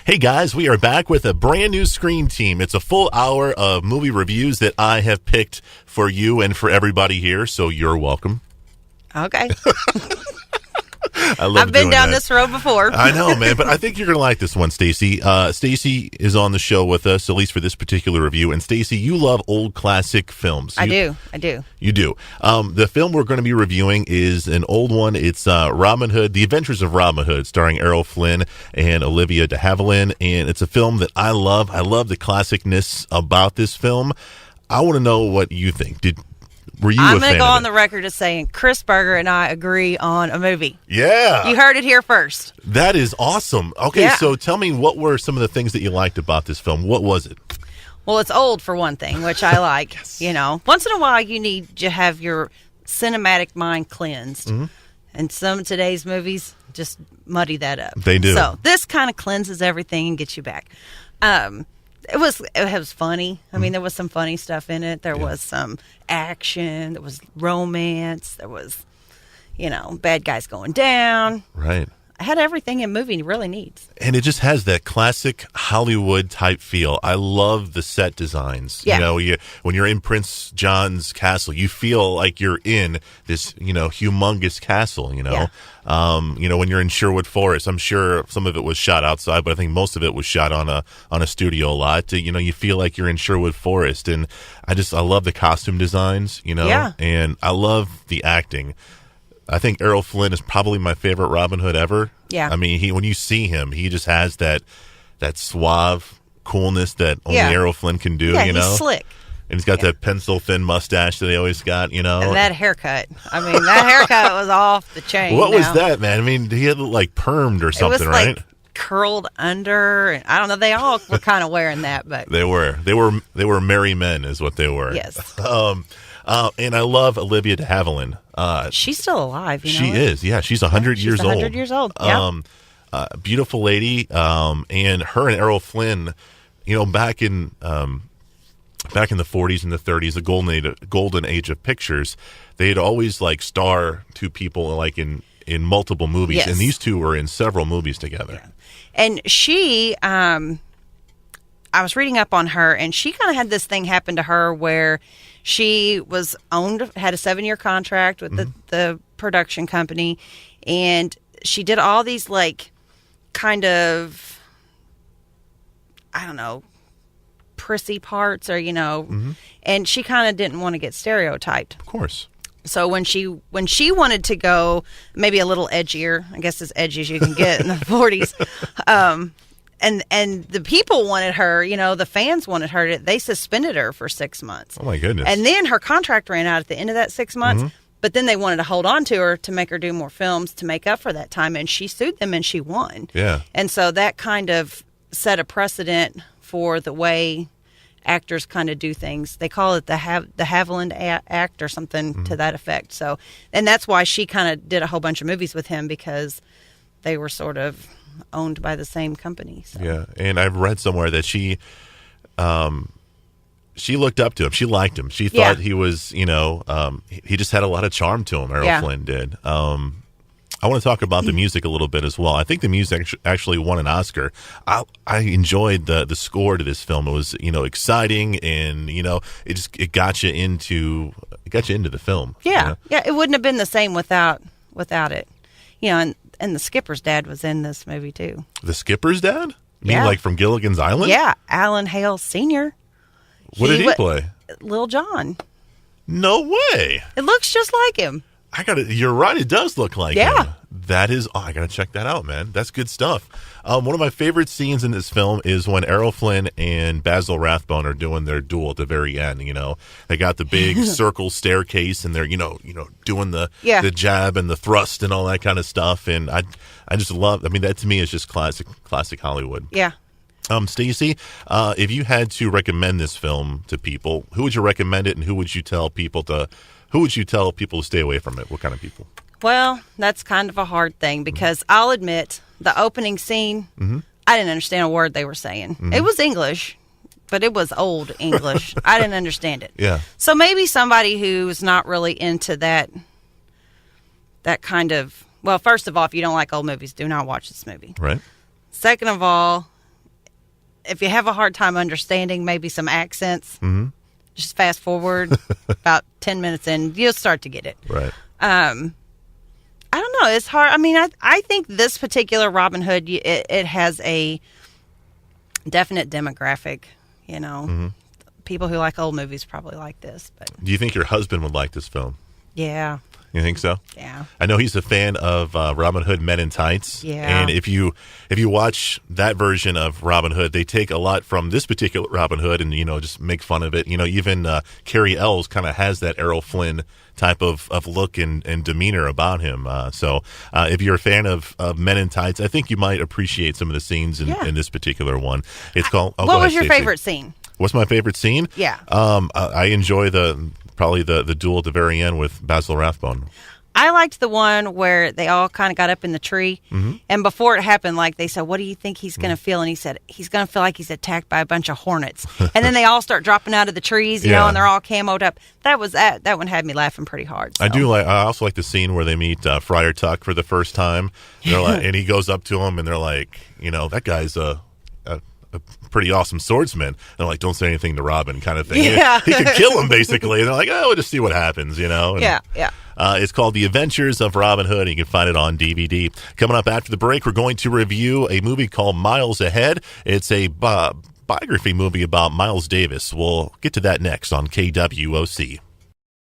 Hey guys, we are back with a brand new Screen Team. It's a full hour of movie reviews that I have picked for you and for everybody here, so you're welcome. Okay. I've been down this road before. I know, man, but I think you're going to like this one, Stacy. Stacy is on the show with us, at least for this particular review. And Stacy, you love old classic films. I do. You do. The film we're going to be reviewing is an old one. It's Robin Hood, The Adventures of Robin Hood, starring Errol Flynn and Olivia de Havilland. And it's a film that I love. I love the classicness about this film. I want to know what you think. I'm going to go on the record as saying Chris Berger and I agree on a movie. Yeah. You heard it here first. That is awesome. Okay, yeah. So tell me, what were some of the things that you liked about this film? What was it? Well, it's old for one thing, which I like. Yes. You know, once in a while you need to have your cinematic mind cleansed. Mm-hmm. And some of today's movies just muddy that up. They do. So this kind of cleanses everything and gets you back. It was funny. I mean, there was some funny stuff in it. There was some action. There was romance. There was, bad guys going down. Right. I had everything a movie really needs. And it just has that classic Hollywood type feel. I love the set designs. Yeah. When you're in Prince John's castle, you feel like you're in this, humongous castle, Yeah. When you're in Sherwood Forest, I'm sure some of it was shot outside, but I think most of it was shot on a studio lot. You feel like you're in Sherwood Forest. And I love the costume designs, Yeah. and I love the acting. I think Errol Flynn is probably my favorite Robin Hood ever. Yeah. I mean, when you see him, he just has that suave coolness that only Errol Flynn can do, Yeah, he's slick. And he's got that pencil-thin mustache that he always got, And that haircut. I mean, that haircut was off the chain. What was that, man? I mean, he had like permed or something, it was right? Like curled under. And I don't know. They all were kind of wearing that, but They were merry men is what they were. Yes. And I love Olivia de Havilland. She's still alive, She is, yeah. She's 100 years old. 100 years old, yeah. Beautiful lady. And her and Errol Flynn, back in the 40s and the 30s, the golden age of pictures, they'd always star two people in multiple movies. Yes. And these two were in several movies together. Yeah. And she, I was reading up on her, and she kind of had this thing happen to her where she was had a 7-year contract with the production company, and she did all these kind of, I don't know, prissy parts or, and she kind of didn't want to get stereotyped. Of course. So when she wanted to go maybe a little edgier, I guess as edgy as you can get in the 40s, and the people wanted her, the fans wanted her, they suspended her for 6 months. Oh my goodness. And then her contract ran out at the end of that 6 months, but then they wanted to hold on to her to make her do more films to make up for that time, and she sued them and she won. Yeah. And so that kind of set a precedent for the way actors kind of do things. They call it the Havilland Act or something to that effect. So, and that's why she kind of did a whole bunch of movies with him, because they were sort of owned by the same company. So. Yeah, and I've read somewhere that she looked up to him. She liked him. She thought he was, he just had a lot of charm to him. Errol Flynn did. I want to talk about the music a little bit as well. I think the music actually won an Oscar. I enjoyed the score to this film. It was, exciting, and it got you into the film. Yeah, yeah. It wouldn't have been the same without it. And the skipper's dad was in this movie too. The skipper's dad? You mean Yeah. from Gilligan's Island? Yeah, Alan Hale Sr. What did he play? Lil John. No way. It looks just like him. You're right. It does look like Yeah. him. That is, I got to check that out, man. That's good stuff. One of my favorite scenes in this film is when Errol Flynn and Basil Rathbone are doing their duel at the very end. They got the big circle staircase, and they're, doing the jab and the thrust and all that kind of stuff. And I just love, that to me is just classic Hollywood. Yeah. Stacey, if you had to recommend this film to people, who would you recommend it, and who would you tell people to stay away from it? What kind of people? Well, that's kind of a hard thing, because I'll admit the opening scene, I didn't understand a word they were saying. It was English, but it was old English. I didn't understand it. Yeah. So maybe somebody who's not really into that kind of, well, first of all, if you don't like old movies, do not watch this movie. Right. Second of all, if you have a hard time understanding maybe some accents, just fast forward about 10 minutes in, you'll start to get it. Right. I don't know. It's hard. I mean, I think this particular Robin Hood, it has a definite demographic, you know. People who like old movies probably like this. But Do you think your husband would like this film? yeah. You think so? Yeah. I know he's a fan of Robin Hood Men in Tights. Yeah. And if you watch that version of Robin Hood, they take a lot from this particular Robin Hood and, you know, just make fun of it. You know, even Carrie Ells kind of has that Errol Flynn type of look and demeanor about him. So if you're a fan of Men in Tights, I think you might appreciate some of the scenes in this particular one. It's called... what was your favorite scene? What's my favorite scene? Yeah. I enjoy probably the duel at the very end with Basil Rathbone. I liked the one where they all kind of got up in the tree, and before it happened, like they said, "What do you think he's going to feel?" And he said, "He's going to feel like he's attacked by a bunch of hornets." And then they all start dropping out of the trees, you know, and they're all camoed up. That one had me laughing pretty hard. So. I also like the scene where they meet Friar Tuck for the first time. They're like, and he goes up to him, and they're like, you know, that guy's a pretty awesome swordsman. And they're like, don't say anything to Robin, kind of thing. Yeah. He could kill him, basically. And they're like, oh, we'll just see what happens, you know? And, yeah. It's called The Adventures of Robin Hood, and you can find it on DVD. Coming up after the break, we're going to review a movie called Miles Ahead. It's a biography movie about Miles Davis. We'll get to that next on KWOC.